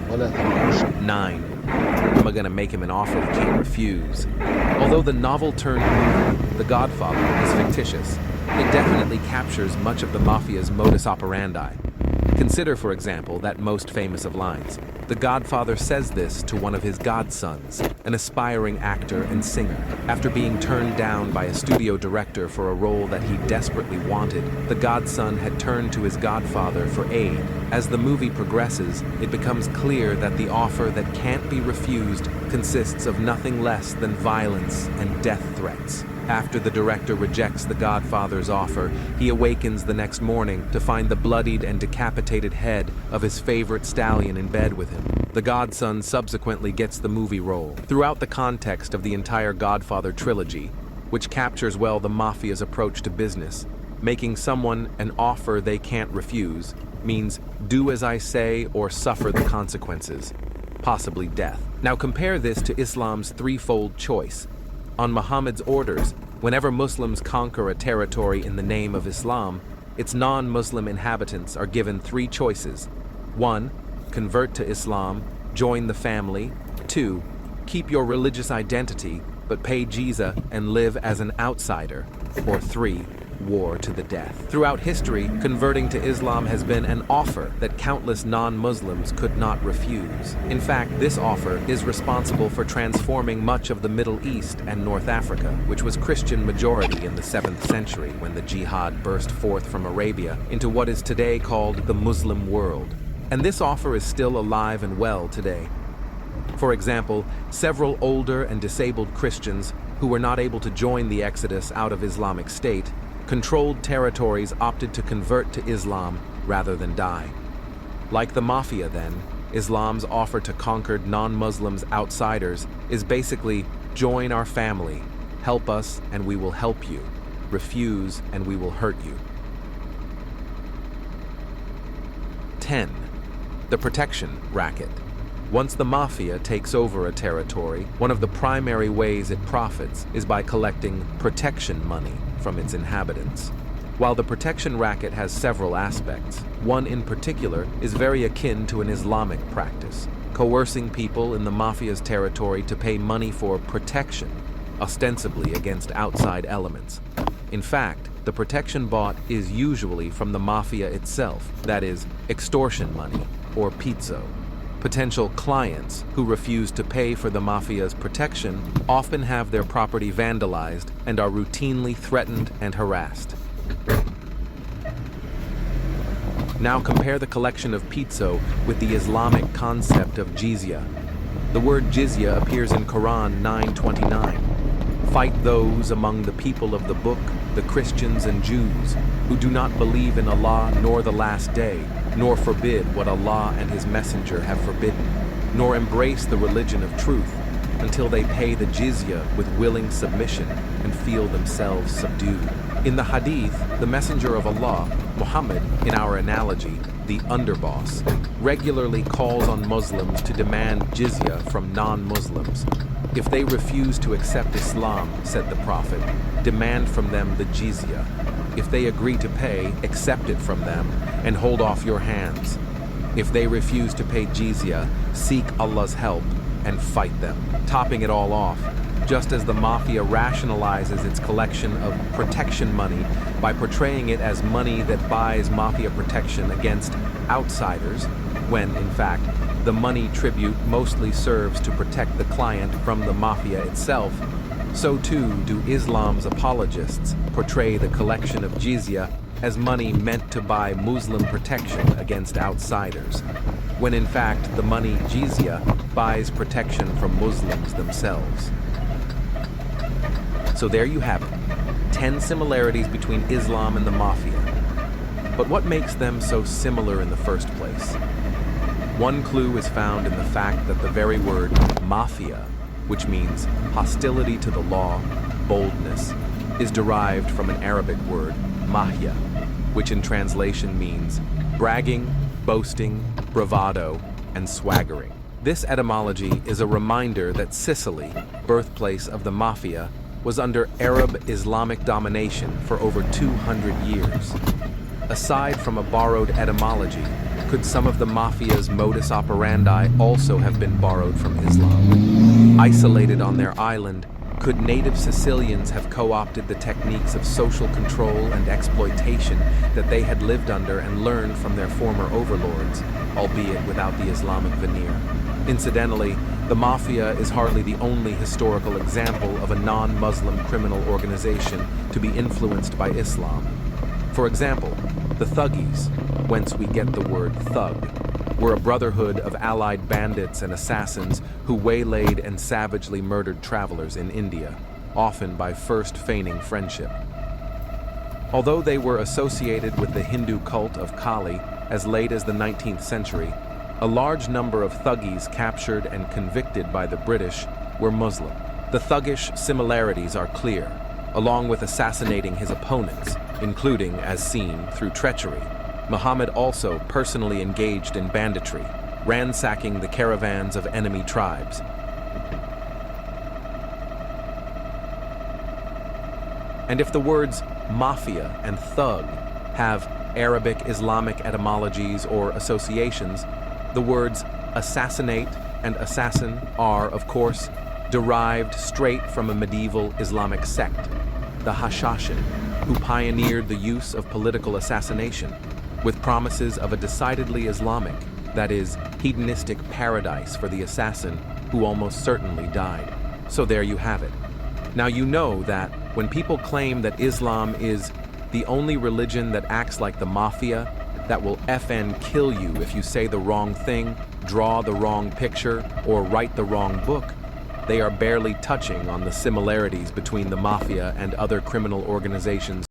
9. Am I gonna make him an offer he can't refuse? Although the novel-turned movie, The Godfather, is fictitious, it definitely captures much of the Mafia's modus operandi. Consider, for example, that most famous of lines. The Godfather says this to one of his godsons, an aspiring actor and singer. After being turned down by a studio director for a role that he desperately wanted, the godson had turned to his godfather for aid. As the movie progresses, it becomes clear that the offer that can't be refused consists of nothing less than violence and death threats. After the director rejects the Godfather's offer, he awakens the next morning to find the bloodied and decapitated head of his favorite stallion in bed with him. The godson subsequently gets the movie role. Throughout the context of the entire Godfather trilogy, which captures well the Mafia's approach to business, making someone an offer they can't refuse means do as I say or suffer the consequences, possibly death. Now compare this to Islam's threefold choice. On Muhammad's orders, whenever Muslims conquer a territory in the name of Islam, its non-Muslim inhabitants are given three choices. 1. Convert to Islam, join the family. 2. Keep your religious identity, but pay jizya and live as an outsider. Or 3. War to the death. Throughout history, converting to Islam has been an offer that countless non-Muslims could not refuse. In fact, this offer is responsible for transforming much of the Middle East and North Africa, which was Christian majority in the 7th century when the jihad burst forth from Arabia into what is today called the Muslim world. And this offer is still alive and well today. For example, several older and disabled Christians who were not able to join the exodus out of Islamic State controlled territories opted to convert to Islam rather than die. Like the Mafia then, Islam's offer to conquered non-Muslims outsiders is basically join our family, help us and we will help you, refuse and we will hurt you. 10. The protection racket. Once the Mafia takes over a territory, one of the primary ways it profits is by collecting protection money from its inhabitants. While the protection racket has several aspects, one in particular is very akin to an Islamic practice, coercing people in the Mafia's territory to pay money for protection, ostensibly against outside elements. In fact, the protection bought is usually from the Mafia itself, that is, extortion money, or pizzo. Potential clients who refuse to pay for the Mafia's protection often have their property vandalized and are routinely threatened and harassed. Now compare the collection of pizzo with the Islamic concept of jizya. The word jizya appears in Quran 9:29. Fight those among the people of the book, the Christians and Jews, who do not believe in Allah nor the last day, nor forbid what Allah and His Messenger have forbidden, nor embrace the religion of truth until they pay the jizya with willing submission and feel themselves subdued. In the Hadith, the Messenger of Allah, Muhammad, in our analogy, the underboss, regularly calls on Muslims to demand jizya from non-Muslims. If they refuse to accept Islam, said the Prophet, demand from them the jizya. If they agree to pay, accept it from them and hold off your hands. If they refuse to pay jizya, seek Allah's help and fight them. Topping it all off, just as the Mafia rationalizes its collection of protection money by portraying it as money that buys Mafia protection against outsiders, when, in fact, the money tribute mostly serves to protect the client from the Mafia itself, so too do Islam's apologists portray the collection of jizya as money meant to buy Muslim protection against outsiders, when in fact the money jizya buys protection from Muslims themselves. So there you have it, 10 similarities between Islam and the Mafia. But what makes them so similar in the first place? One clue is found in the fact that the very word Mafia, which means hostility to the law, boldness, is derived from an Arabic word, mahya, which in translation means bragging, boasting, bravado, and swaggering. This etymology is a reminder that Sicily, birthplace of the Mafia, was under Arab Islamic domination for over 200 years. Aside from a borrowed etymology, Could some of the Mafia's modus operandi also have been borrowed from Islam? Isolated on their island, could native Sicilians have co-opted the techniques of social control and exploitation that they had lived under and learned from their former overlords, albeit without the Islamic veneer? Incidentally, the Mafia is hardly the only historical example of a non-Muslim criminal organization to be influenced by Islam. For example, the Thuggees, whence we get the word thug, were a brotherhood of allied bandits and assassins who waylaid and savagely murdered travelers in India, often by first feigning friendship. Although they were associated with the Hindu cult of Kali as late as the 19th century, a large number of Thuggees captured and convicted by the British were Muslim. The thuggish similarities are clear, along with assassinating his opponents, including, as seen, through treachery. Muhammad also personally engaged in banditry, ransacking the caravans of enemy tribes. And if the words mafia and thug have Arabic Islamic etymologies or associations, the words assassinate and assassin are, of course, derived straight from a medieval Islamic sect, the Hashashin, who pioneered the use of political assassination, with promises of a decidedly Islamic, that is, hedonistic paradise for the assassin who almost certainly died. So there you have it. Now you know that when people claim that Islam is the only religion that acts like the Mafia, that will FN kill you if you say the wrong thing, draw the wrong picture, or write the wrong book, they are barely touching on the similarities between the Mafia and other criminal organizations